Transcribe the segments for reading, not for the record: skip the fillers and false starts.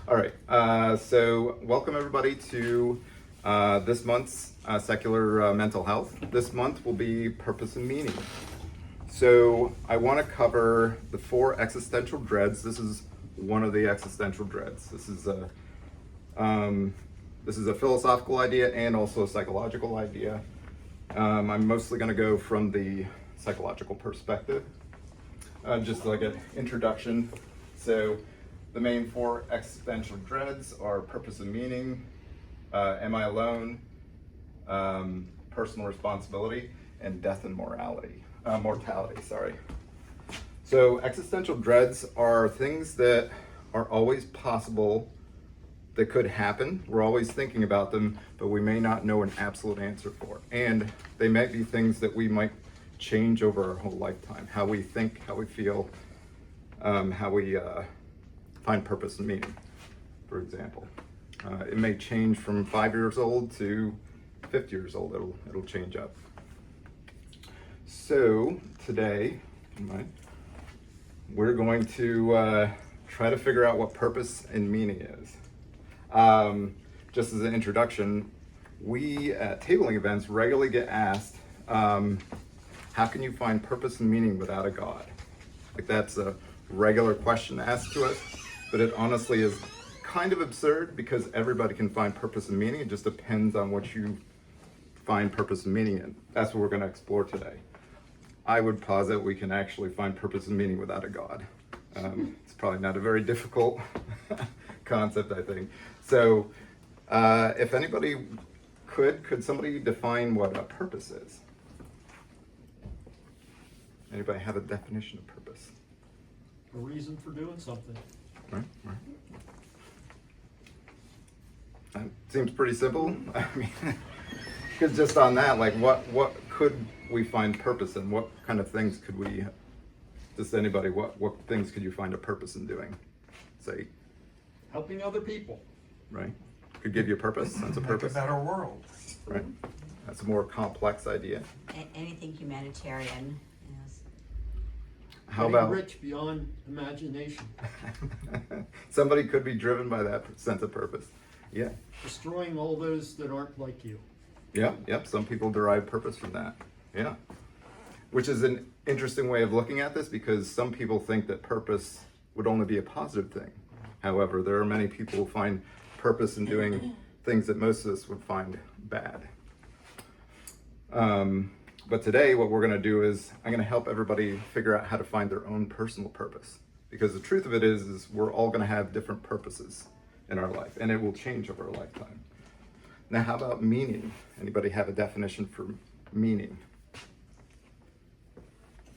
All right, so welcome everybody to this month's Secular Mental Health. This month will be Purpose and Meaning. So I want to cover the 4 existential dreads. This is one of the existential dreads. This is a philosophical idea and also a psychological idea. I'm mostly going to go from the psychological perspective, just like an introduction. So the main 4 existential dreads are purpose and meaning, am I alone, personal responsibility, and death and mortality. So existential dreads are things that are always possible, that could happen. We're always thinking about them, but we may not know an absolute answer for. And they might be things that we might change over our whole lifetime. How we think, how we feel, how we find purpose and meaning, for example. It may change from 5 years old to 50 years old. It'll change up. So today, we're going to try to figure out what purpose and meaning is. Just as an introduction, we at tabling events regularly get asked, how can you find purpose and meaning without a God? Like, that's a regular question asked to us, but it honestly is kind of absurd because everybody can find purpose and meaning. It just depends on what you find purpose and meaning in. That's what we're going to explore today. I would posit we can actually find purpose and meaning without a God. It's probably not a very difficult concept, I think. So if anybody could somebody define what a purpose is? Anybody have a definition of purpose? A reason for doing something. Right. Seems pretty simple. I mean, because just on that, like, what could we find purpose in? What kind of things could we? Just anybody, what things could you find a purpose in doing? Say, Helping other people. right? Could give you a purpose, sense of purpose. Make a better world. Right. That's a more complex idea. Anything humanitarian. Yes. How Getting about rich beyond imagination. somebody could be driven by that sense of purpose? Yeah. Destroying all those that aren't like you. Yep. Some people derive purpose from that. Yeah. Which is an interesting way of looking at this, because some people think that purpose would only be a positive thing. However, there are many people who find purpose in doing things that most of us would find bad. But today, what we're going to do is I'm going to help everybody figure out how to find their own personal purpose. Because the truth of it is we're all going to have different purposes in our life, and it will change over a lifetime. Now, how about meaning? Anybody have a definition for meaning? I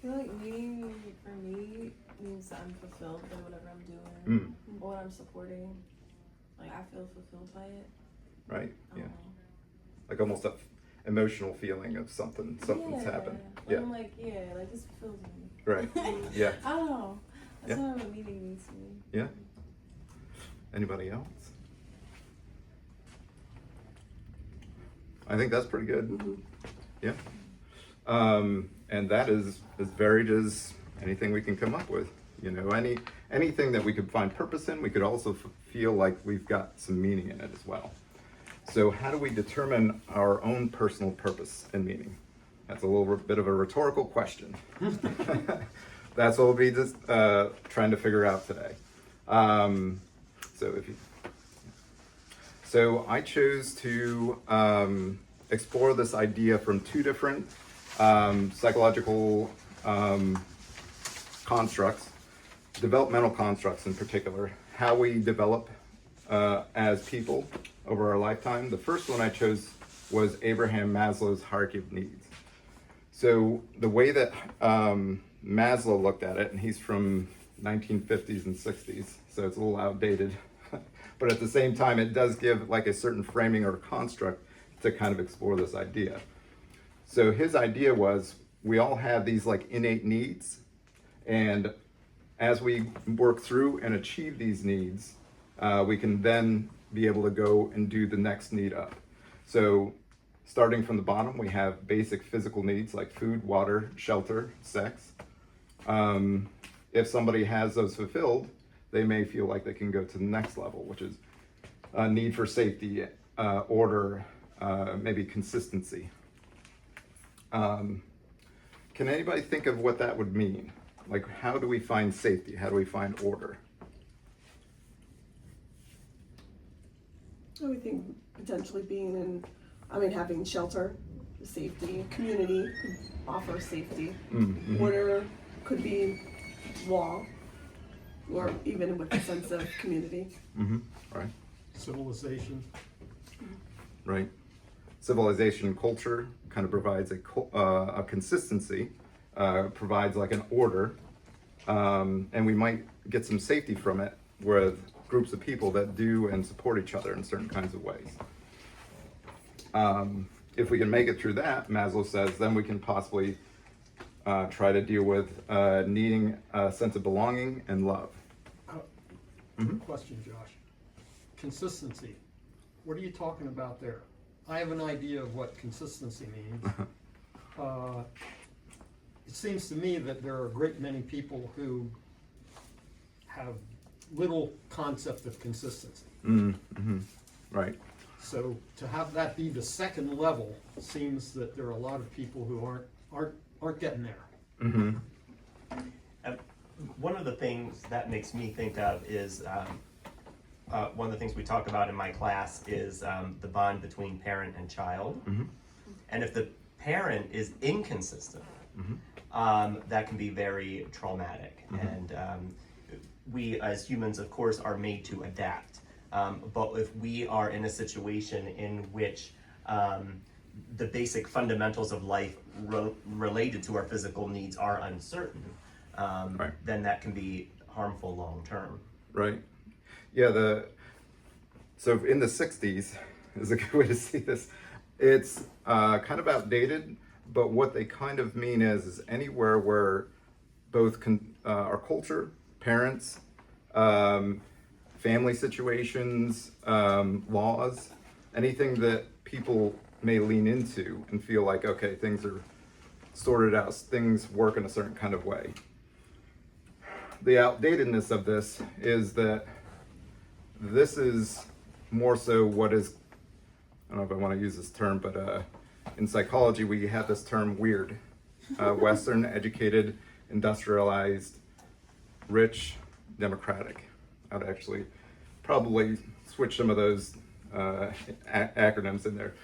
feel like meaning for me means that I'm fulfilled by whatever I'm doing or what I'm supporting. Like, I feel fulfilled by it. Right? Yeah. Um, Like almost a emotional feeling of something's happened. Like, Yeah. I'm like, this fulfills me. Right. Yeah. I don't know. That's Yeah. not what meaning means to me. Yeah. Anybody else? I think that's pretty good. Yeah. And that is as varied as anything we can come up with. You know, anything that we could find purpose in, we could also feel like we've got some meaning in it as well. So how do we determine our own personal purpose and meaning? That's a little bit of a rhetorical question. That's what we'll be just trying to figure out today. So I chose to explore this idea from 2 different psychological constructs, developmental constructs in particular, how we develop as people over our lifetime. The first one I chose was Abraham Maslow's hierarchy of needs. So the way that Maslow looked at it, and he's from 1950s and 60s, so it's a little outdated, but at the same time, it does give like a certain framing or construct to kind of explore this idea. So his idea was we all have these like innate needs, and as we work through and achieve these needs, we can then be able to go and do the next need up. So starting from the bottom, we have basic physical needs like food, water, shelter, sex. If somebody has those fulfilled, they may feel like they can go to the next level, which is a need for safety, order, maybe consistency. Can anybody think of what that would mean? Like, how do we find safety? How do we find order? I would think potentially being in, having shelter, safety, community could offer safety. Mm-hmm. Order could be law, or even with a sense of community. Mm-hmm. Right. Civilization. Right. Civilization and culture kind of provides a consistency, provides like an order, and we might get some safety from it with groups of people that do and support each other in certain kinds of ways. If we can make it through that, Maslow says, then we can possibly try to deal with needing a sense of belonging and love. Question, Josh. Consistency. What are you talking about there? I have an idea of what consistency means. It seems to me that there are a great many people who have little concept of consistency. Mm-hmm. Right. So to have that be the second level seems that there are a lot of people who aren't getting there. Mm-hmm. One of the things that makes me think of is one of the things we talk about in my class is the bond between parent and child. Mm-hmm. And if the parent is inconsistent, that can be very traumatic. Mm-hmm. And we as humans, of course, are made to adapt. But if we are in a situation in which the basic fundamentals of life related to our physical needs are uncertain, Right. then that can be harmful long term. Right. Yeah, so in the 60s is a good way to see this. It's kind of outdated, but what they kind of mean is anywhere where both our culture, parents, family situations, laws, anything that people may lean into and feel like, okay, things are sorted out, things work in a certain kind of way. The outdatedness of this is that this is more so what is, I don't know if I want to use this term, but in psychology we have this term weird. Western, educated, industrialized, rich, democratic. I'd actually probably switch some of those acronyms in there.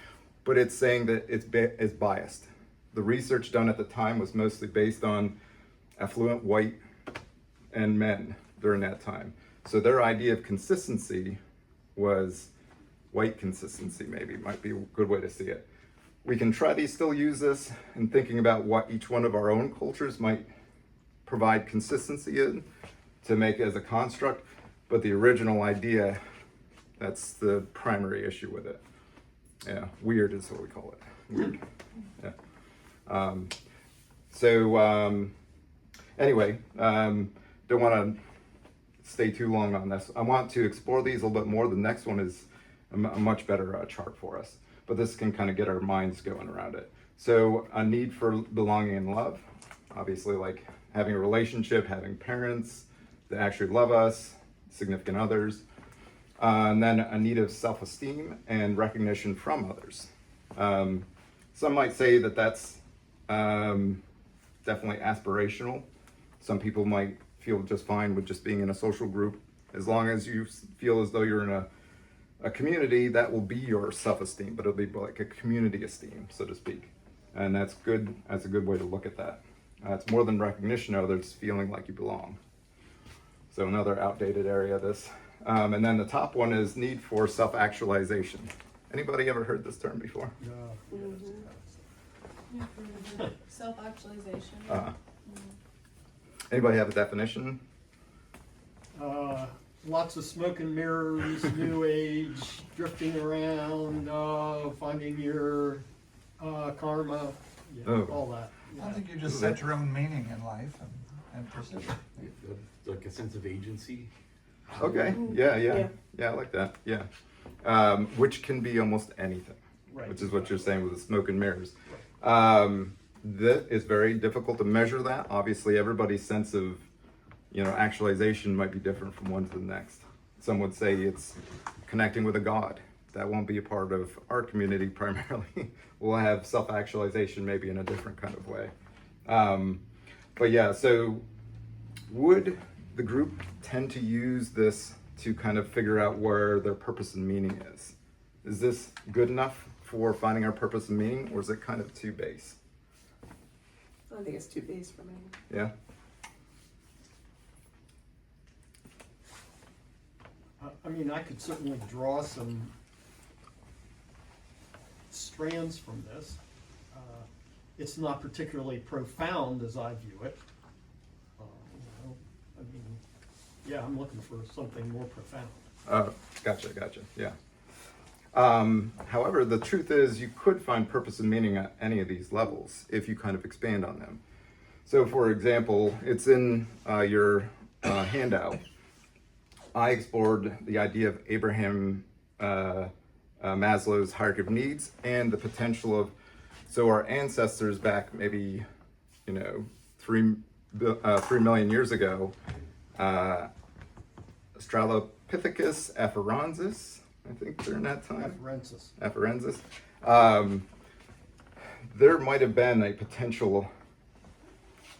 But it's saying that it's biased. The research done at the time was mostly based on affluent white and men during that time. So their idea of consistency was white consistency, maybe, might be a good way to see it. We can try to still use this in thinking about what each one of our own cultures might provide consistency in to make as a construct, but the original idea, that's the primary issue with it. Yeah, weird is what we call it. Weird. Yeah. Anyway, don't want to stay too long on this. I want to explore these a little bit more. The next one is a much better chart for us, but this can kind of get our minds going around it. So a need for belonging and love, obviously, like having a relationship, having parents that actually love us, significant others, and then a need of self-esteem and recognition from others. Some might say that that's definitely aspirational. Some people might feel just fine with just being in a social group. As long as you feel as though you're in a community, that will be your self-esteem, but it'll be like a community esteem, so to speak. And that's good. That's a good way to look at that. It's more than recognition of others, feeling like you belong. So another outdated area of this. And then the top one is need for self-actualization. Anybody ever heard this term before? Self-actualization. Anybody have a definition? Lots of smoke and mirrors, new age, drifting around, finding your karma, all that. I think you just set your own meaning in life and pursue it. Like a sense of agency. Okay, yeah, I like that, yeah. Which can be almost anything, Right. which is what you're saying with the smoke and mirrors. That is very difficult to measure that. Obviously, everybody's sense of You know, actualization might be different from one to the next. Some would say it's connecting with a God. That won't be a part of our community primarily. We'll have self-actualization maybe in a different kind of way. But yeah, so would the group tend to use this to kind of figure out where their purpose and meaning is? Is this good enough for finding our purpose and meaning, or is it kind of too base? I think it's too base for me. Yeah? I mean, I could certainly draw some strands from this. It's not particularly profound as I view it. You know, I mean, yeah, I'm looking for something more profound. Gotcha, yeah. However, the truth is you could find purpose and meaning at any of these levels if you kind of expand on them. So for example, it's in your handout. I explored the idea of Abraham Maslow's hierarchy of needs and the potential of, so our ancestors back maybe, 3 million years ago, Australopithecus afarensis, I think during that time. Afarensis. There might have been a potential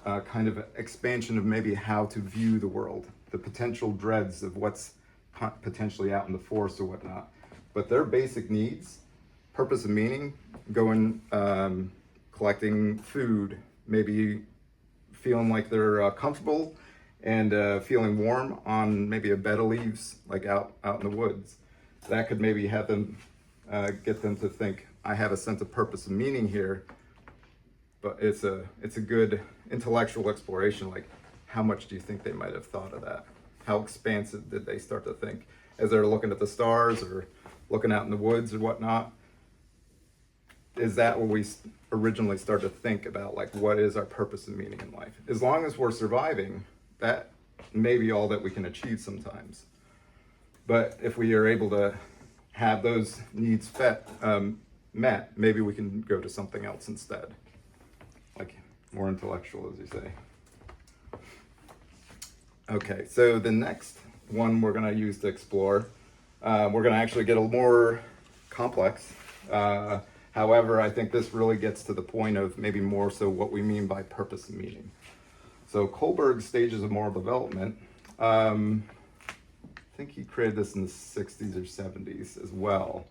kind of expansion of maybe how to view the world, the potential dreads of what's potentially out in the forest or whatnot. But their basic needs, purpose and meaning, going, collecting food, maybe feeling like they're comfortable and feeling warm on maybe a bed of leaves, like out in the woods. That could maybe have them, get them to think, I have a sense of purpose and meaning here, but it's a good intellectual exploration. Like, how much do you think they might have thought of that? How expansive did they start to think as they're looking at the stars or looking out in the woods or whatnot? Is that what we originally started to think about, like, what is our purpose and meaning in life? As long as we're surviving, that may be all that we can achieve sometimes. But if we are able to have those needs met, maybe we can go to something else instead, like more intellectual, as you say. Okay, so the next one we're going to use to explore, we're going to actually get a little more complex. However, I think this really gets to the point of maybe more so what we mean by purpose and meaning. So Kohlberg's stages of moral development, I think he created this in the 60s or 70s as well.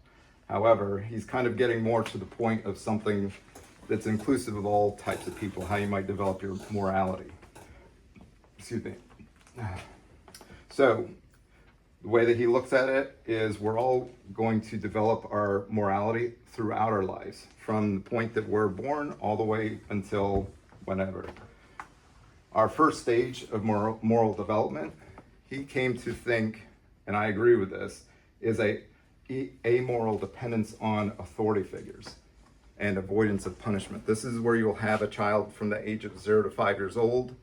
However, he's kind of getting more to the point of something that's inclusive of all types of people, how you might develop your morality. Excuse me. So the way that he looks at it is we're all going to develop our morality throughout our lives, from the point that we're born all the way until whenever. Our first stage of moral development, he came to think, and I agree with this, is a amoral dependence on authority figures and avoidance of punishment. This is where you'll have a child from the age of 0 to 5 years old.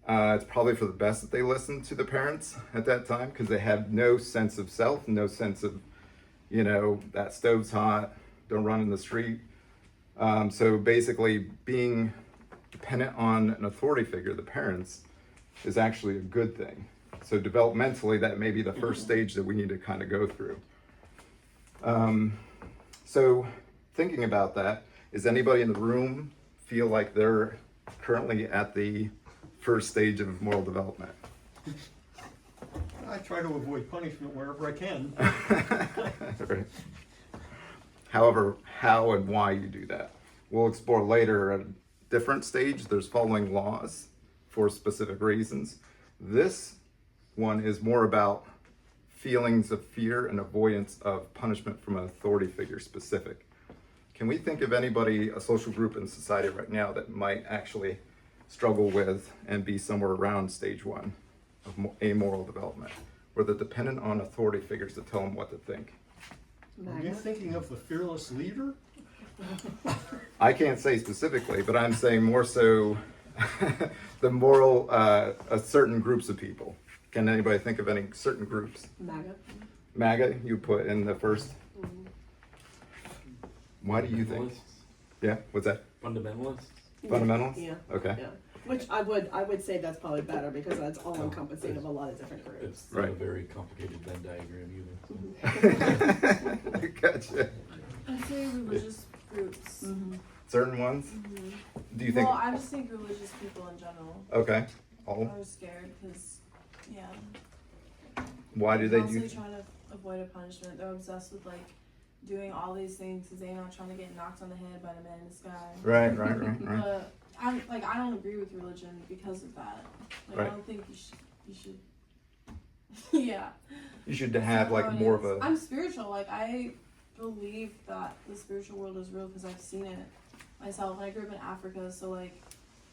It's probably for the best that they listen to the parents at that time, because they have no sense of self, no sense of, that stove's hot, don't run in the street. So basically being dependent on an authority figure, the parents, is actually a good thing. So developmentally, that may be the first stage that we need to kind of go through. So thinking about that, is anybody in the room feel like they're currently at the first stage of moral development? I try to avoid punishment wherever I can. Right. However, how and why you do that, we'll explore later at a different stage. There's following laws for specific reasons. This one is more about feelings of fear and avoidance of punishment from an authority figure specific. Can we think of anybody, a social group in society right now that might actually struggle with and be somewhere around stage 1 of amoral development, where they're dependent on authority figures to tell them what to think? Are you thinking of the fearless leader? I can't say specifically, but I'm saying more so the moral, certain groups of people. Can anybody think of any certain groups? MAGA, you put in the first. Why do you think? Fundamentalists? Yeah, what's that? Fundamentalists? Fundamentals? Yeah. Okay. Yeah. Which I would say that's probably better because that's all encompassing of a lot of different groups. It's not a Right. very complicated Venn diagram either. Gotcha. I say religious groups. Certain ones? Do you think? Well, I just think religious people in general Okay. All. are scared because, yeah. Why do they Constantly do? trying to avoid a punishment. They're obsessed with like doing all these things because they're not trying to get knocked on the head by the man in the sky. Right. But I don't agree with religion because of that. Like Right. I don't think you should. Yeah. You should have like more of a. I'm spiritual. Like I believe that the spiritual world is real because I've seen it myself. I grew up in Africa, so like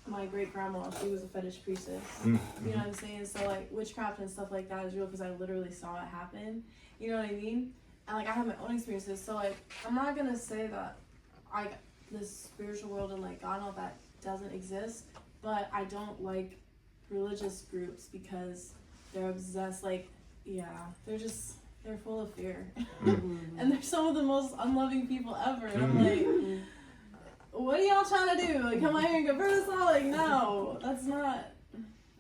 my great grandma, she was a fetish priestess. Mm. You know what I'm saying? So like witchcraft and stuff like that is real because I literally saw it happen. You know what I mean? And like I have my own experiences. So like I'm not gonna say that this spiritual world and like God and all that doesn't exist, but I don't like religious groups because they're obsessed. Like they're full of fear, and they're some of the most unloving people ever. And I'm like, what are y'all trying to do? Like, come out here and convert us all? Like, no, that's not.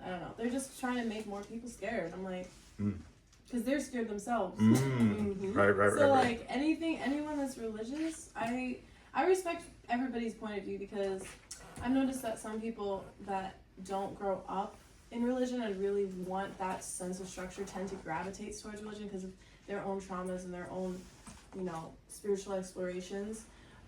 I don't know. They're just trying to make more people scared. I'm like, because they're scared themselves. Right. So like anyone that's religious, I respect everybody's point of view because I've noticed that some people that don't grow up in religion and really want that sense of structure tend to gravitate towards religion because of their own traumas and their own, spiritual explorations.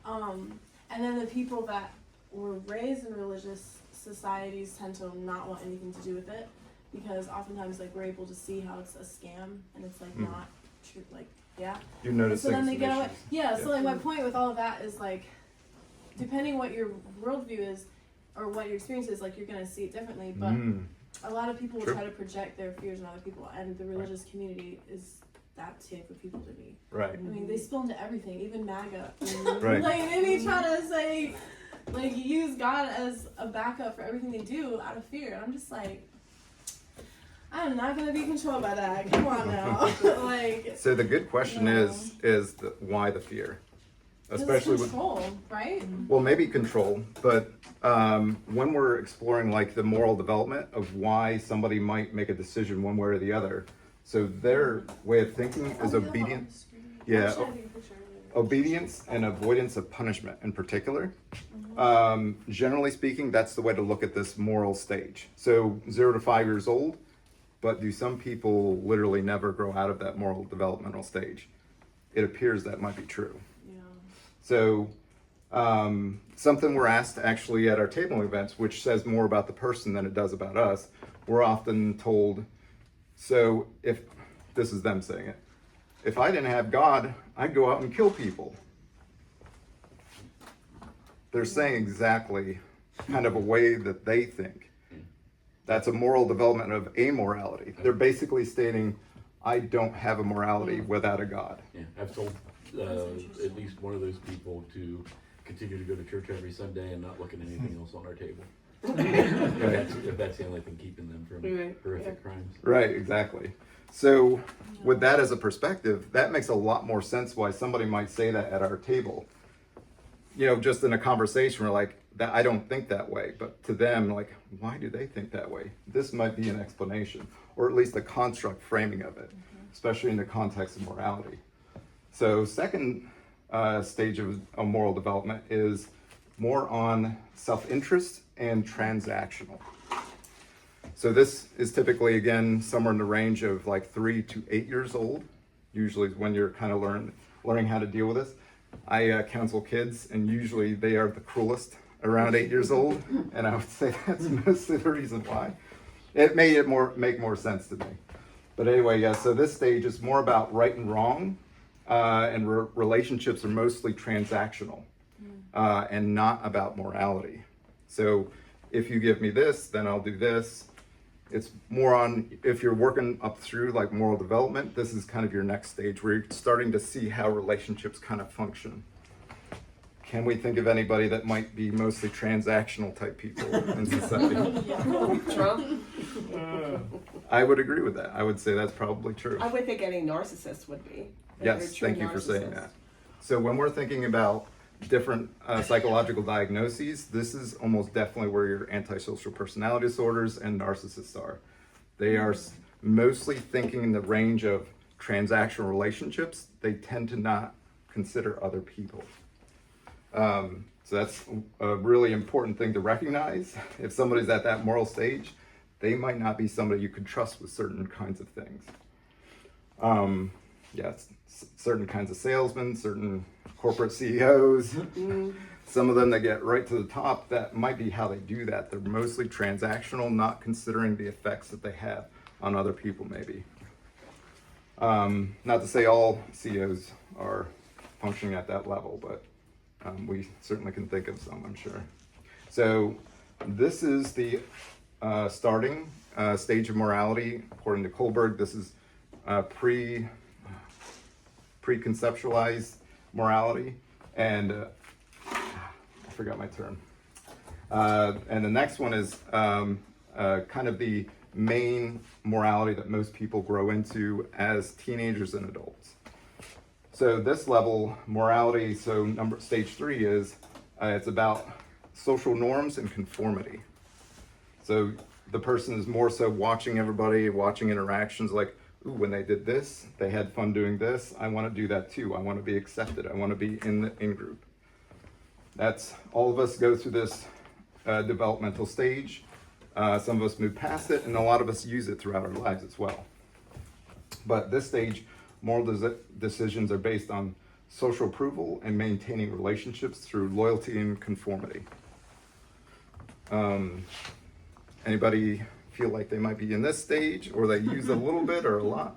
And then the people that were raised in religious societies tend to not want anything to do with it because oftentimes like we're able to see how it's a scam and it's like not true. Like You notice. so then they get away. issues. Yeah, so like my point with all of that is like, depending what your worldview is or what your experience is, like you're gonna see it differently. But a lot of people will True. try to project their fears on other people, and the religious community is that type of people to me. Right. I mean, they spill into everything, even MAGA. Right. Like they try to say, like use God as a backup for everything they do out of fear. And I'm just like, I'm not gonna be controlled by that. Come on now, like. So the good question No. is why the fear, especially with control, right? well maybe control, but when we're exploring like the moral development of why somebody might make a decision one way or the other, so their way of thinking is obedience. Yeah, obedience and avoidance of punishment in particular. Generally speaking, that's the way to look at this moral stage. So 0 to 5 years old, but do some people literally never grow out of that moral developmental stage? It appears that might be true. Yeah. So something we're asked actually at our tabling events, which says more about the person than it does about us, we're often told, so if, this is them saying it, if I didn't have God, I'd go out and kill people. They're saying exactly kind of a way that they think. That's a moral development of amorality. They're basically stating, I don't have a morality without a God. Yeah, I've told at least one of those people to continue to go to church every Sunday and not look at anything else on our table. if that's the only thing keeping them from horrific crimes. Right, exactly. So with that as a perspective, that makes a lot more sense why somebody might say that at our table. Just in a conversation, we're like, that I don't think that way, but to them, like, why do they think that way? This might be an explanation, or at least a construct framing of it, especially in the context of morality. So second stage of moral development is more on self-interest and transactional. So this is typically, again, somewhere in the range of like 3 to 8 years old, usually is when you're kind of learning how to deal with this. I counsel kids, and usually they are the cruelest around 8 years old, and I would say that's mostly the reason why. It made it make more sense to me. But anyway, yeah, so this stage is more about right and wrong, and relationships are mostly transactional, and not about morality. So if you give me this, then I'll do this. It's more on, if you're working up through like moral development, this is kind of your next stage where you're starting to see how relationships kind of function. Can we think of anybody that might be mostly transactional type people in society? Trump. I would agree with that. I would say that's probably true. I would think any narcissist would be. Yes, thank you for saying that. So when we're thinking about different psychological diagnoses, this is almost definitely where your antisocial personality disorders and narcissists are. They are mostly thinking in the range of transactional relationships. They tend to not consider other people. So that's a really important thing to recognize. If somebody's at that moral stage, they might not be somebody you could trust with certain kinds of things. Certain kinds of salesmen, certain corporate CEOs, some of them that get right to the top, that might be how they do that. They're mostly transactional, not considering the effects that they have on other people maybe. Not to say all CEOs are functioning at that level, but we certainly can think of some, I'm sure. So this is the starting stage of morality. According to Kohlberg, this is pre-conceptualized morality, and I forgot my term. And the next one is kind of the main morality that most people grow into as teenagers and adults. So this level morality, so stage 3 is it's about social norms and conformity. So the person is more so watching everybody, watching interactions like, ooh, when they did this, they had fun doing this, I want to do that too. I want to be accepted. I want to be in the in-group. That's, all of us go through this developmental stage. Some of us move past it, and a lot of us use it throughout our lives as well. But this stage, moral decisions are based on social approval and maintaining relationships through loyalty and conformity. Anybody feel like they might be in this stage, or they use a little bit or a lot?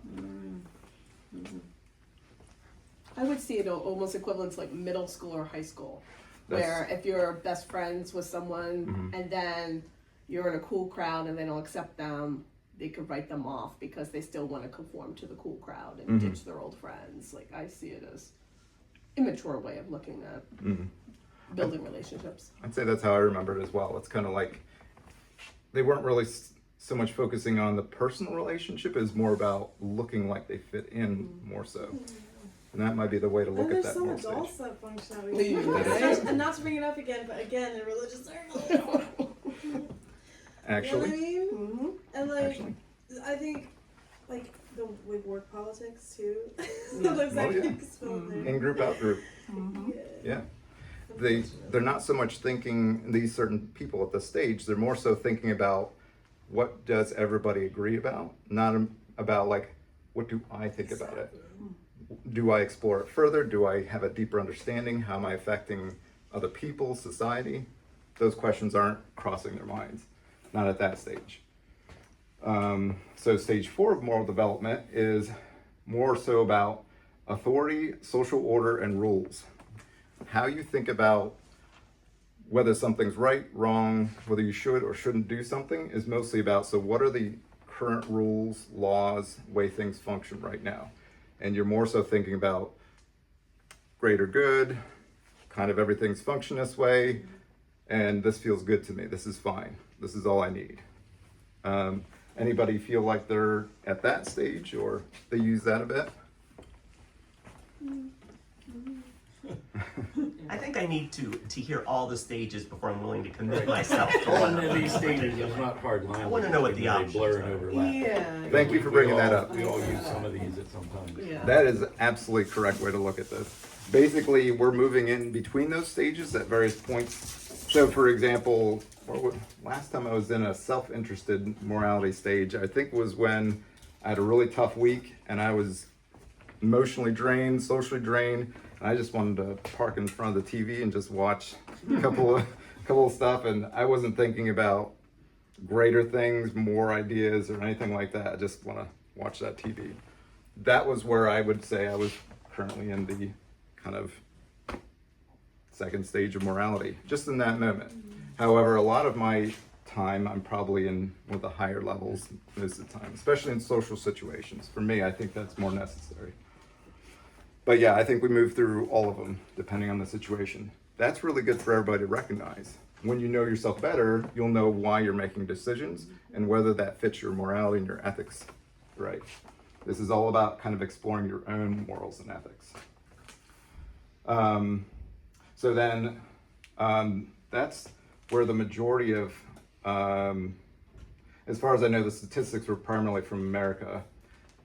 I would see it almost equivalent to like middle school or high school, That's- where if you're best friends with someone and then you're in a cool crowd and they don't accept them, they could write them off because they still want to conform to the cool crowd and ditch their old friends. Like, I see it as immature way of looking at building relationships. I'd say that's how I remember it as well. It's kind of like they weren't really so much focusing on the personal relationship, as more about looking like they fit in more so. And that might be the way to look And at there's that some moral adults stage. that function out Yeah. of and not to bring it up again, but again in religious circles. Actually, You know what I mean? Mm-hmm. And like, Actually. I think, like with work politics too. Yeah. Sometimes that Oh, yeah. gets thrown there. in-group, out-group. Yeah. They're not so much thinking, these certain people at this stage, they're more so thinking about what does everybody agree about, not about like, what do I think about it? Do I explore it further? Do I have a deeper understanding? How am I affecting other people, society? Those questions aren't crossing their minds, not at that stage. So stage 4 of moral development is more so about authority, social order, and rules. How you think about whether something's right, wrong, whether you should or shouldn't do something is mostly about, so what are the current rules, laws, way things function right now? And you're more so thinking about greater good, kind of everything's function this way, and this feels good to me, this is fine, this is all I need. Anybody feel like they're at that stage, or they use that a bit? I think I need to hear all the stages before I'm willing to commit myself to One one of of these these. stages is not hard lines. I wanna know what the They options blur and are. overlap. Yeah. Thank you for bringing that up. We all use some of these at some time. Yeah. That is absolutely correct way to look at this. Basically, we're moving in between those stages at various points. So for example, last time I was in a self-interested morality stage, I think was when I had a really tough week and I was emotionally drained, socially drained, and I just wanted to park in front of the TV and just watch a couple of stuff, and I wasn't thinking about greater things, more ideas, or anything like that. I just want to watch that TV. That was where I would say I was currently in the kind of second stage of morality, just in that moment. However, a lot of my time, I'm probably in one of the higher levels most of the time, especially in social situations. For me, I think that's more necessary. But yeah, I think we move through all of them, depending on the situation. That's really good for everybody to recognize. When you know yourself better, you'll know why you're making decisions and whether that fits your morality and your ethics right. This is all about kind of exploring your own morals and ethics. So then, that's where the majority of, as far as I know, the statistics were primarily from America.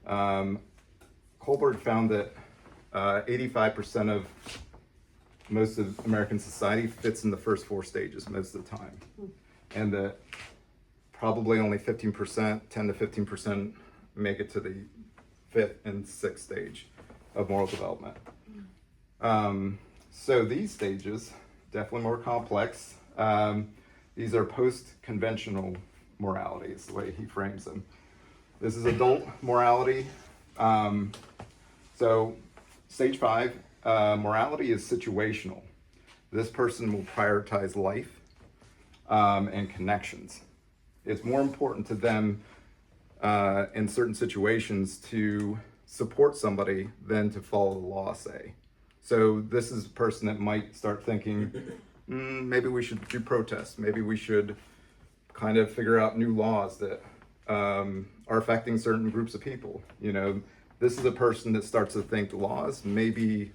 Kohlberg found that 85% of most of American society fits in the first 4 stages most of the time. And that probably only 15%, 10 to 15% make it to the 5th and 6th stage of moral development. So these stages, definitely more complex. These are post-conventional morality, is the way he frames them. This is adult morality. So stage 5, morality is situational. This person will prioritize life and connections. It's more important to them in certain situations to support somebody than to follow the law, say. So this is a person that might start thinking, maybe we should do protests. Maybe we should kind of figure out new laws that are affecting certain groups of people. You know, this is a person that starts to think the laws may be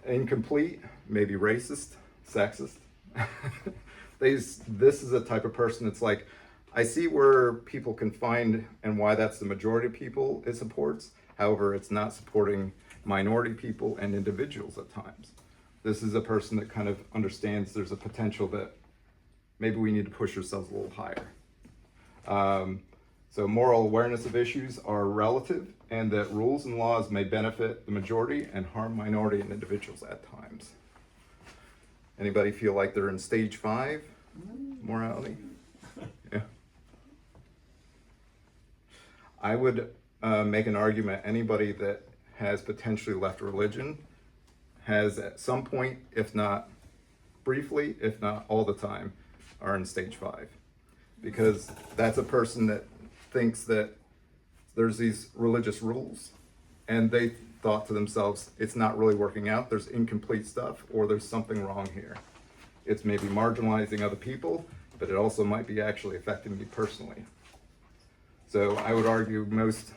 incomplete, maybe racist, sexist. This is a type of person that's like, I see where people can find and why that's the majority of people it supports. However, it's not supporting minority people and individuals at times. This is a person that kind of understands there's a potential that maybe we need to push ourselves a little higher. So moral awareness of issues are relative, and that rules and laws may benefit the majority and harm minority and individuals at times. Anybody feel like they're in stage 5 morality? Yeah. I would make an argument anybody that has potentially left religion has at some point, if not briefly, if not all the time, are in stage 5. Because that's a person that thinks that there's these religious rules and they thought to themselves, it's not really working out, there's incomplete stuff, or there's something wrong here. It's maybe marginalizing other people, but it also might be actually affecting me personally. So I would argue most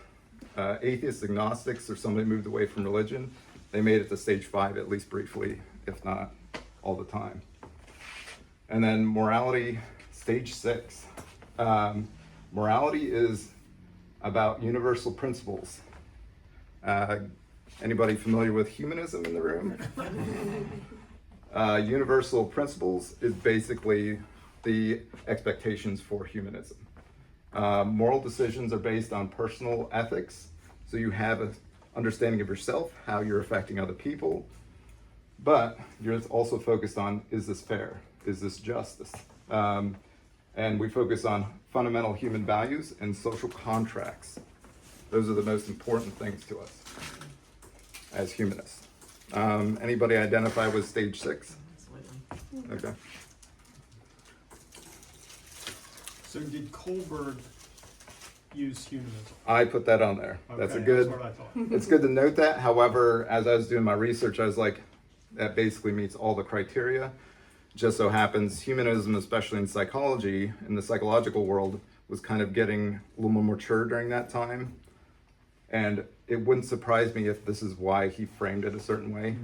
atheists, agnostics, or somebody moved away from religion, they made it to stage 5 at least briefly, if not all the time. And then morality, stage 6. Morality is about universal principles. Anybody familiar with humanism in the room? Universal principles is basically the expectations for humanism. Moral decisions are based on personal ethics, so you have an understanding of yourself, how you're affecting other people, but you're also focused on, is this fair? Is this justice? And we focus on fundamental human values and social contracts. Those are the most important things to us as humanists. Anybody identify with stage 6? Okay. So did Kohlberg use humanism? I put that on there. That's a Okay, good, That's what I thought. it's good to note that. However, as I was doing my research, I was like, that basically meets all the criteria. Just so happens humanism, especially in psychology, in the psychological world, was kind of getting a little more mature during that time. And it wouldn't surprise me if this is why he framed it a certain way.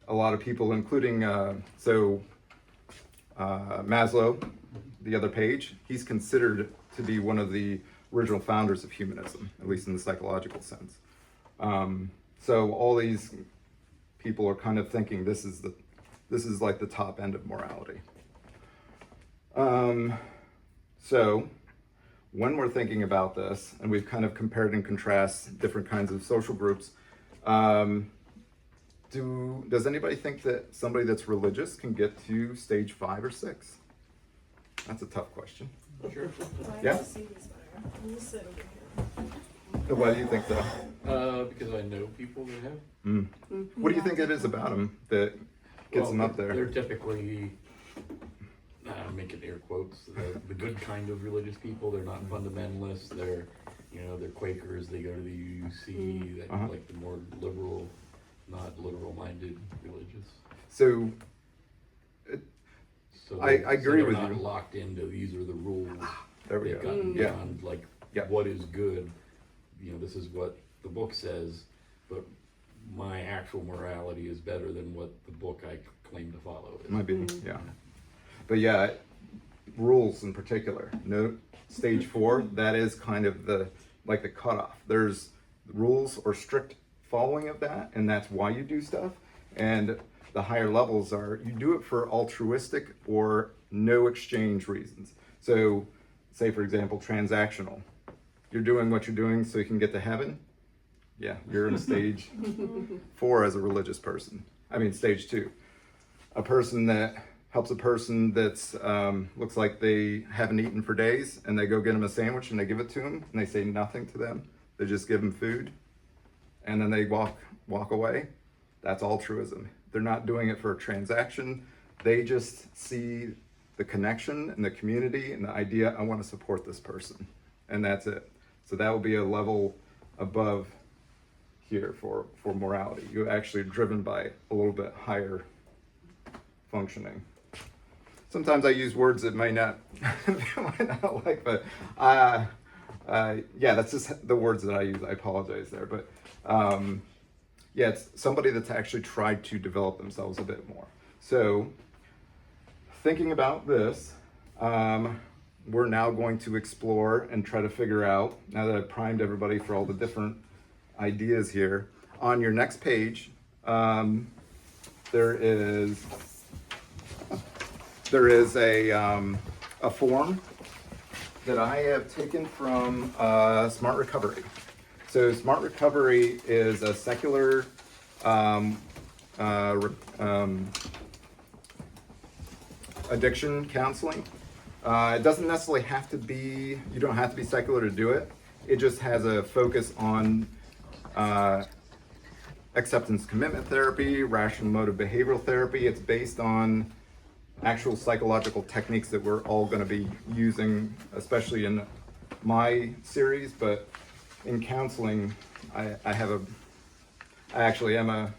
A lot of people, including, Maslow, the other page, he's considered to be one of the original founders of humanism, at least in the psychological sense. So all these people are kind of thinking this is like the top end of morality. So when we're thinking about this, and we've kind of compared and contrasted different kinds of social groups, does anybody think that somebody that's religious can get to stage 5 or 6? That's a tough question. Sure. Yeah? Why do you think so? Because I know people that have. What do you think it is about them that gets them up They're there? typically, I'm making air quotes, the good kind of religious people. They're not fundamentalists. They're Quakers. They go to the UUC. They like the more liberal, not literal-minded religious. So I agree with they're you. not locked into these are the rules. There we They've go. gotten Yeah. beyond Yeah. what is good. This is what the book says, but my actual morality is better than what the book I claim to follow is. Might be, yeah. But yeah, rules in particular. No, stage 4, that is kind of the cutoff. There's rules or strict following of that, and that's why you do stuff. And the higher levels are you do it for altruistic or no exchange reasons. So, say for example, transactional. You're doing what you're doing so you can get to heaven. Yeah, you're in stage 4 as a religious person. I mean, stage 2. A person that helps a person that's looks like they haven't eaten for days, and they go get them a sandwich and they give it to them, and they say nothing to them. They just give them food, and then they walk away. That's altruism. They're not doing it for a transaction. They just see the connection and the community and the idea, I want to support this person, and that's it. So that will be a level above here for morality. You're actually driven by a little bit higher functioning. Sometimes I use words that might not like, but yeah, that's just the words that I use. I apologize there, but yeah, it's somebody that's actually tried to develop themselves a bit more. So thinking about this, we're now going to explore and try to figure out, now that I've primed everybody for all the different ideas here, on your next page, there is a form that I have taken from Smart Recovery. So Smart Recovery is a secular addiction counseling. It doesn't necessarily have to be, you don't have to be secular to do it. It just has a focus on acceptance commitment therapy, rational motive behavioral therapy. It's based on actual psychological techniques that we're all going to be using, especially in my series, but in counseling, I actually am a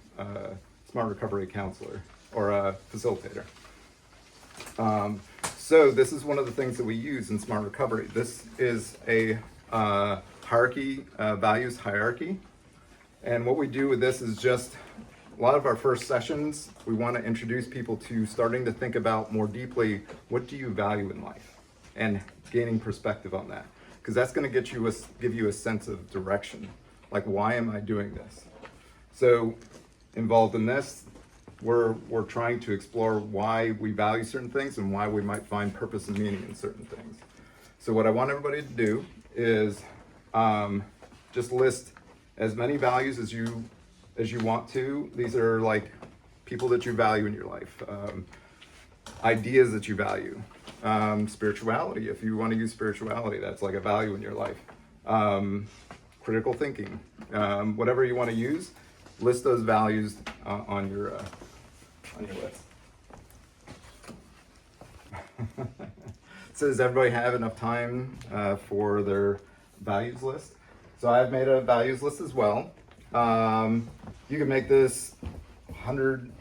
Smart Recovery counselor or a facilitator. So this is one of the things that we use in Smart Recovery. This is a hierarchy, values hierarchy. And what we do with this is just a lot of our first sessions, we want to introduce people to starting to think about more deeply, what do you value in life? And gaining perspective on that. Because that's going to give you a sense of direction. Like, why am I doing this? So involved in this, we're trying to explore why we value certain things and why we might find purpose and meaning in certain things. So what I want everybody to do is just list as many values as you want to. These are like people that you value in your life, ideas that you value, spirituality. If you want to use spirituality, that's like a value in your life. Critical thinking, whatever you want to use, list those values on your list. So does everybody have enough time for their values list? So I've made a values list as well. You can make this 100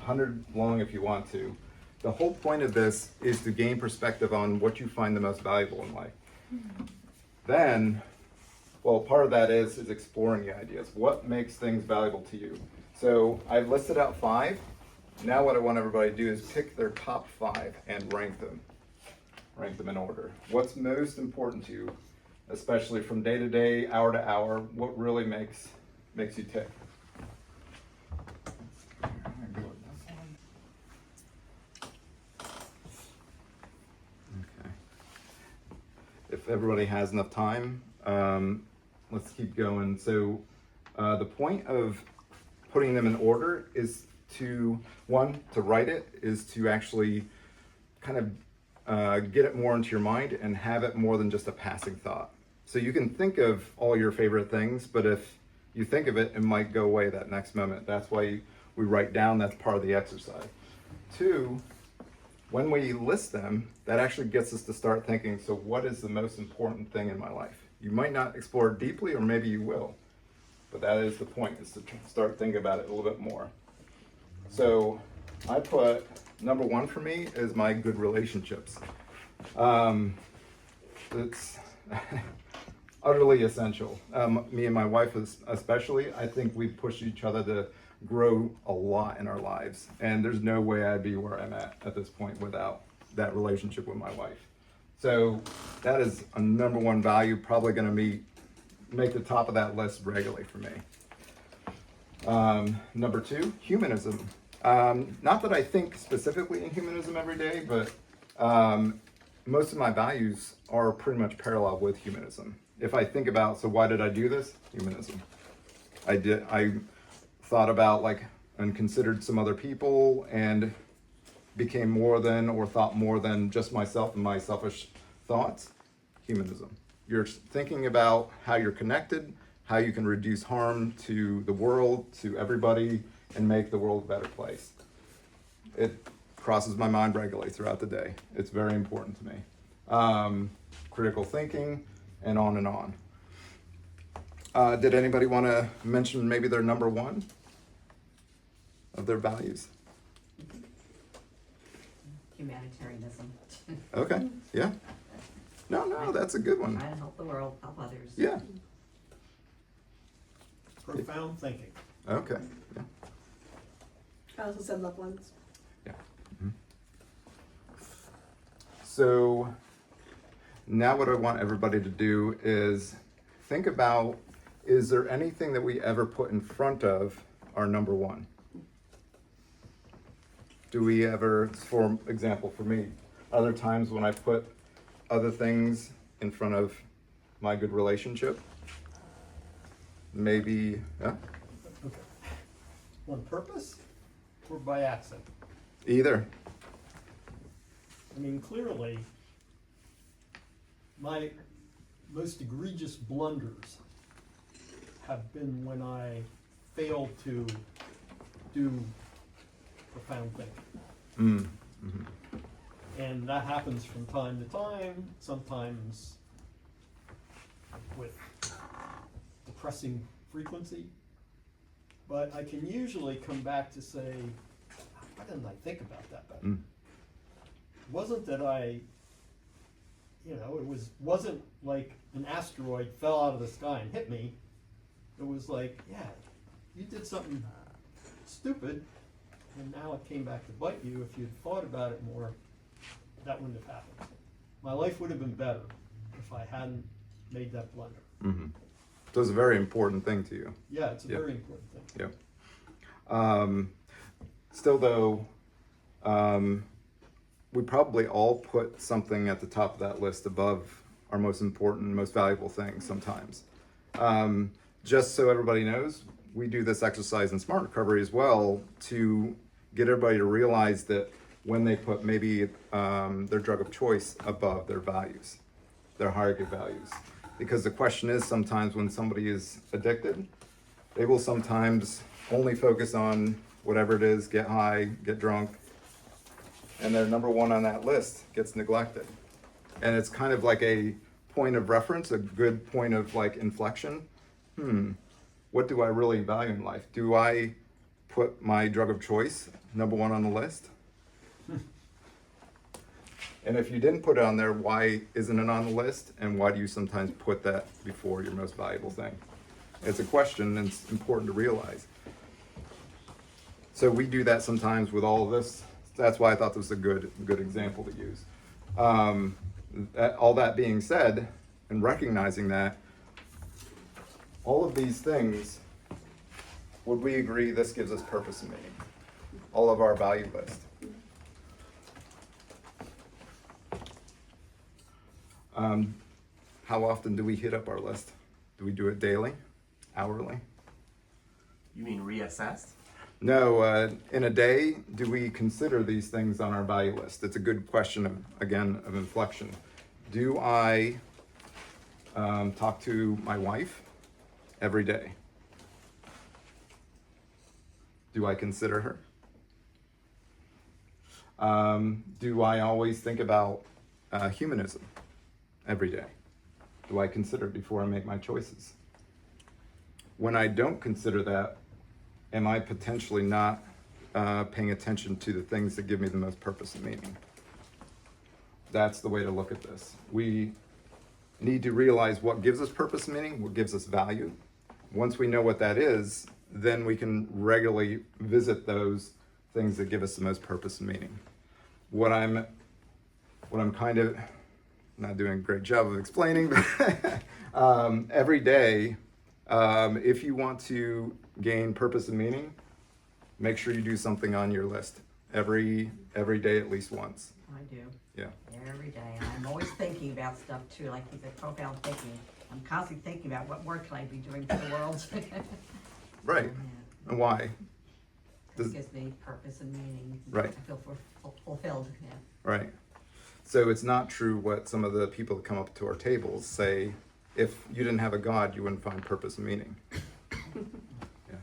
long if you want to. The whole point of this is to gain perspective on what you find the most valuable in life. Then, well, part of that is exploring the ideas. What makes things valuable to you? So I've listed out 5. Now what I want everybody to do is pick their top 5 and rank them. Rank them in order. What's most important to you, especially from day to day, hour to hour? What really makes you tick? Okay. If everybody has enough time, let's keep going. So the point of putting them in order is to write it, is to actually kind of get it more into your mind and have it more than just a passing thought. So you can think of all your favorite things, but if you think of it, it might go away that next moment. That's why we write down, that's part of the exercise. 2, when we list them, that actually gets us to start thinking, so what is the most important thing in my life? You might not explore it deeply, or maybe you will, but that is the point, is to start thinking about it a little bit more. So I put, number 1 for me is my good relationships. It's utterly essential. Me and my wife especially, I think we push each other to grow a lot in our lives. And there's no way I'd be where I'm at this point without that relationship with my wife. So that is a number one value, probably gonna make the top of that list regularly for me. Number two, humanism. Not that I think specifically in humanism every day, but most of my values are pretty much parallel with humanism. If I think about, so why did I do this? Humanism. I thought about and considered some other people and became more than or thought more than just myself and my selfish thoughts. Humanism. You're thinking about how you're connected, how you can reduce harm to the world, to everybody, and make the world a better place. It crosses my mind regularly throughout the day. It's very important to me. Critical thinking, and on and on. Did anybody want to mention maybe their number one of their values? Humanitarianism. Okay, yeah. No, that's a good one. Try to help the world, help others. Yeah, Profound thinking. okay, yeah. I also said loved ones. So now what I want everybody to do is think about, is there anything that we ever put in front of our number one? Do we ever, for example, for me, other times when I put other things in front of my good relationship? Maybe, yeah, Okay. On purpose or by accident? either. I mean, clearly, my most egregious blunders have been when I failed to do profound thinking. And that happens from time to time, sometimes with depressing frequency. But I can usually come back to say, why didn't I think about that better? Wasn't that wasn't like an asteroid fell out of the sky and hit me. It was like, yeah, you did something stupid, and now it came back to bite you. If you'd thought about it more, that wouldn't have happened. My life would have been better if I hadn't made that blunder. So it's a very important thing to you. Yeah, it's a Yeah. very important thing. Yeah. Still though, we probably all put something at the top of that list above our most important, most valuable things sometimes. Just so everybody knows, we do this exercise in Smart Recovery as well to get everybody to realize that when they put maybe their drug of choice above their values, their hierarchy values. Because the question is sometimes when somebody is addicted, they will sometimes only focus on whatever it is, get high, get drunk, and their number one on that list gets neglected. And it's kind of like a point of reference, a good point of inflection. What do I really value in life? Do I put my drug of choice number one on the list? And if you didn't put it on there, why isn't it on the list? And why do you sometimes put that before your most valuable thing? It's a question, and it's important to realize. So we do that sometimes with all of this. That's why I thought this was a good example to use. All that being said, and recognizing that, all of these things, would we agree this gives us purpose and meaning? All of our value list. How often do we hit up our list? Do we do it daily, hourly? You mean reassess? No, in a day, do we consider these things on our value list? It's a good question of inflection. Do I talk to my wife every day? Do I consider her? Do I always think about humanism every day? Do I consider it before I make my choices? When I don't consider that, am I potentially not paying attention to the things that give me the most purpose and meaning? That's the way to look at this. We need to realize what gives us purpose and meaning, what gives us value. Once we know what that is, then we can regularly visit those things that give us the most purpose and meaning. What I'm kind of not doing a great job of explaining, but every day, if you want to gain purpose and meaning, make sure you do something on your list every day at least once. I do. Yeah. Every day. And I'm always thinking about stuff too, like you said, profound thinking. I'm constantly thinking about what work can I be doing for the world. Right. Yeah. And why? This gives me purpose and meaning. Right. I feel fulfilled. Yeah. Right. So it's not true what some of the people that come up to our tables say, if you didn't have a God, you wouldn't find purpose and meaning. Yeah.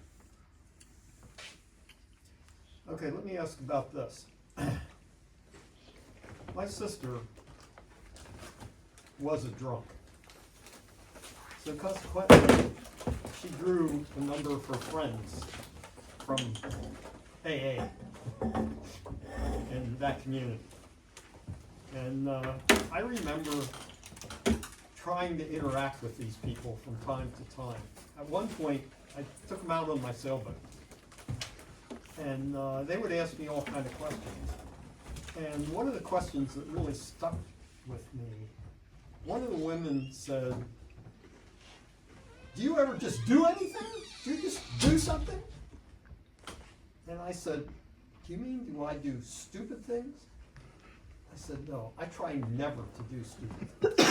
Okay, let me ask about this. My sister was a drunk. So consequently, she drew a number of her friends from AA in that community. And I remember trying to interact with these people from time to time. At one point, I took them out on my sailboat. And they would ask me all kind of questions. And one of the questions that really stuck with me, one of the women said, "Do you ever just do anything? Do you just do something?" And I said, "Do you mean do I do stupid things?" I said, "No, I try never to do stupid things."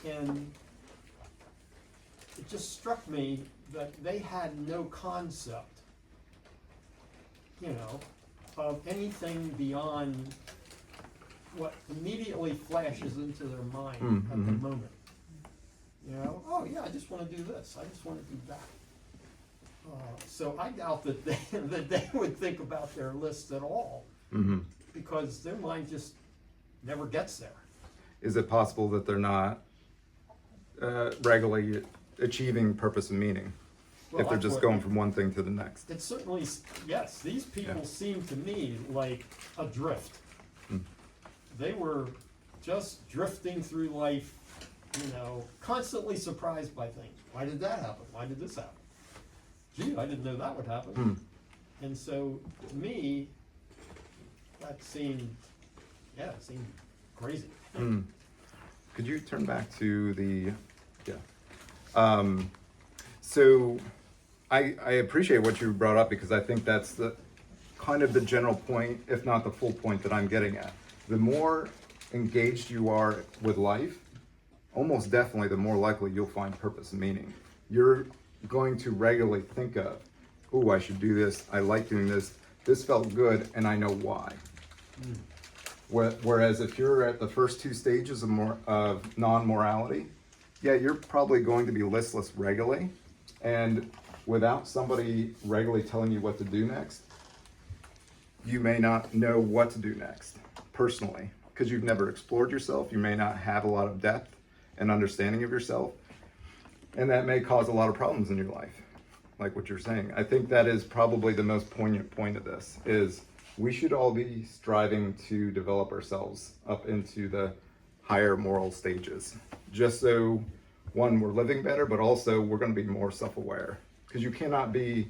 And it just struck me that they had no concept, you know, of anything beyond what immediately flashes into their mind at the moment. You know, oh yeah, I just want to do this. I just want to do that. So I doubt that they would think about their list at all, because their mind just never gets there. Is it possible that they're not regularly achieving purpose and meaning Well, if they're that's just what- going from one thing to the next? It certainly, yes, these people Yeah. seem to me like adrift. They were just drifting through life, you know, constantly surprised by things. Why did that happen? Why did this happen? Gee, I didn't know that would happen. And so, to me, that seemed crazy. Could you turn back to the, so I appreciate what you brought up, because I think that's the kind of the general point, if not the full point that I'm getting at. The more engaged you are with life, almost definitely the more likely you'll find purpose and meaning. You're going to regularly think of, oh, I should do this, I like doing this felt good, and I know why. Whereas if you're at the first two stages of non-morality, yeah, you're probably going to be listless regularly, and without somebody regularly telling you what to do next, you may not know what to do next, personally, because you've never explored yourself. You may not have a lot of depth and understanding of yourself, and that may cause a lot of problems in your life, like what you're saying. I think that is probably the most poignant point of this, is we should all be striving to develop ourselves up into the higher moral stages, just so, one, we're living better, but also we're going to be more self-aware, because you cannot be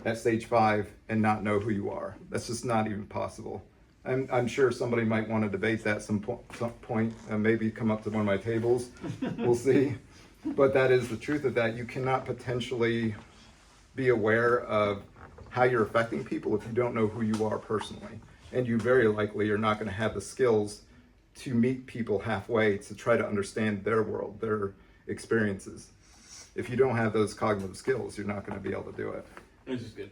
at stage 5 and not know who you are. That's just not even possible. I'm sure somebody might want to debate that some point, and maybe come up to one of my tables. We'll see. But that is the truth of that. You cannot potentially be aware of how you're affecting people if you don't know who you are personally. And you very likely are not going to have the skills to meet people halfway to try to understand their world, their experiences. If you don't have those cognitive skills, you're not going to be able to do it. It's just, you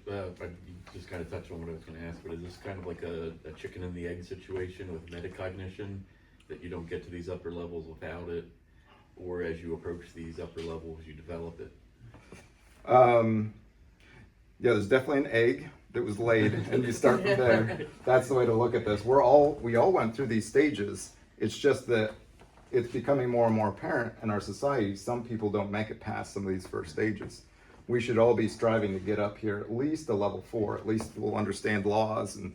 just kind of touched on what I was going to ask, but is this kind of like a chicken and the egg situation with metacognition, that you don't get to these upper levels without it, or as you approach these upper levels, you develop it? Yeah, there's definitely an egg that was laid, and you start from there. That's the way to look at this. We all went through these stages. It's just that it's becoming more and more apparent in our society. Some people don't make it past some of these first stages. We should all be striving to get up here at least a level 4. At least we'll understand laws and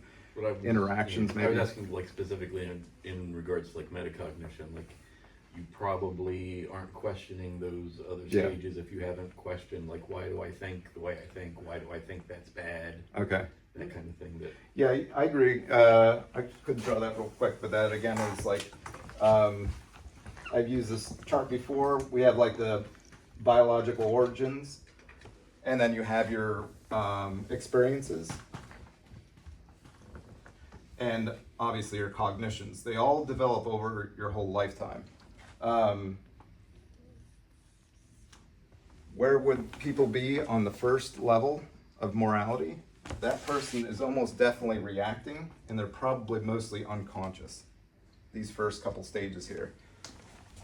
interactions. I was Maybe. asking like specifically in regards to like metacognition, like you probably aren't questioning those other Yeah. stages if you haven't questioned, like, why do I think the way I think? Why do I think that's bad? Okay. That kind of thing. That Yeah, I agree. I couldn't draw that real quick, but that again is like, I've used this chart before. We have like the biological origins, and then you have your experiences, and obviously your cognitions. They all develop over your whole lifetime. Where would people be on the first level of morality? That person is almost definitely reacting, and they're probably mostly unconscious, these first couple stages here.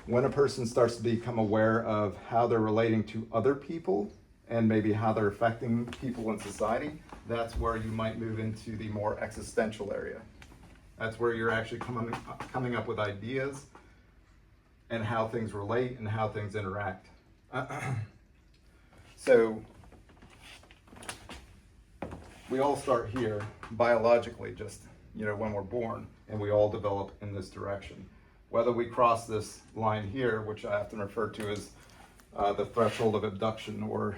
When a person starts to become aware of how they're relating to other people and maybe how they're affecting people in society, that's where you might move into the more existential area. That's where you're actually coming up with ideas and how things relate and how things interact. So we all start here biologically, just when we're born, and we all develop in this direction. Whether we cross this line here, which I often refer to as the threshold of abduction, or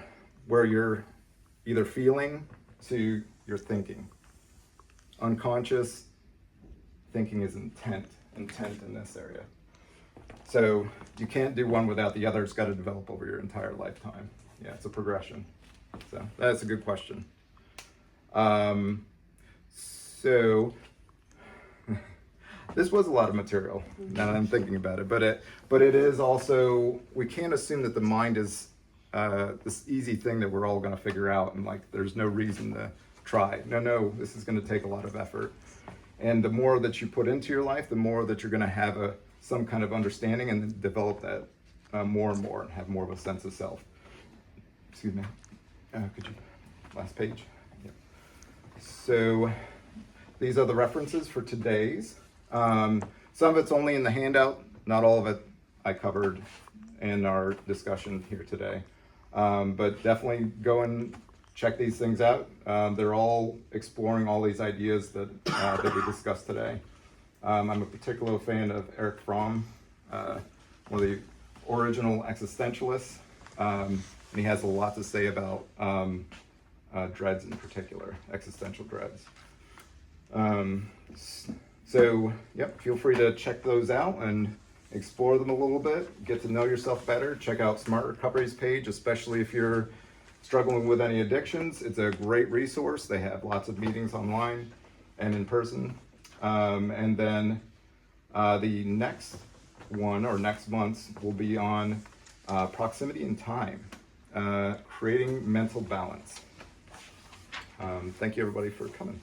where you're either feeling to your thinking. Unconscious thinking is intent in this area. So you can't do one without the other. It's got to develop over your entire lifetime. Yeah, it's a progression. So that's a good question. So this was a lot of material now that I'm thinking about it, but it is also, we can't assume that the mind is this easy thing that we're all going to figure out, and like there's no reason to try. No, this is going to take a lot of effort, and the more that you put into your life, the more that you're going to have some kind of understanding and develop that more and more, and have more of a sense of self. Excuse me. Could you last page? Yep. So these are the references for today's. Some of it's only in the handout, not all of it I covered in our discussion here today. But definitely go and check these things out. They're all exploring all these ideas that we discussed today. I'm a particular fan of Erich Fromm, one of the original existentialists, and he has a lot to say about dreads in particular, existential dreads. So, feel free to check those out and explore them a little bit, get to know yourself better. Check out Smart Recovery's page, especially if you're struggling with any addictions. It's a great resource. They have lots of meetings online and in person. And then the next one, or next month's, will be on proximity and time, creating mental balance. Thank you everybody for coming.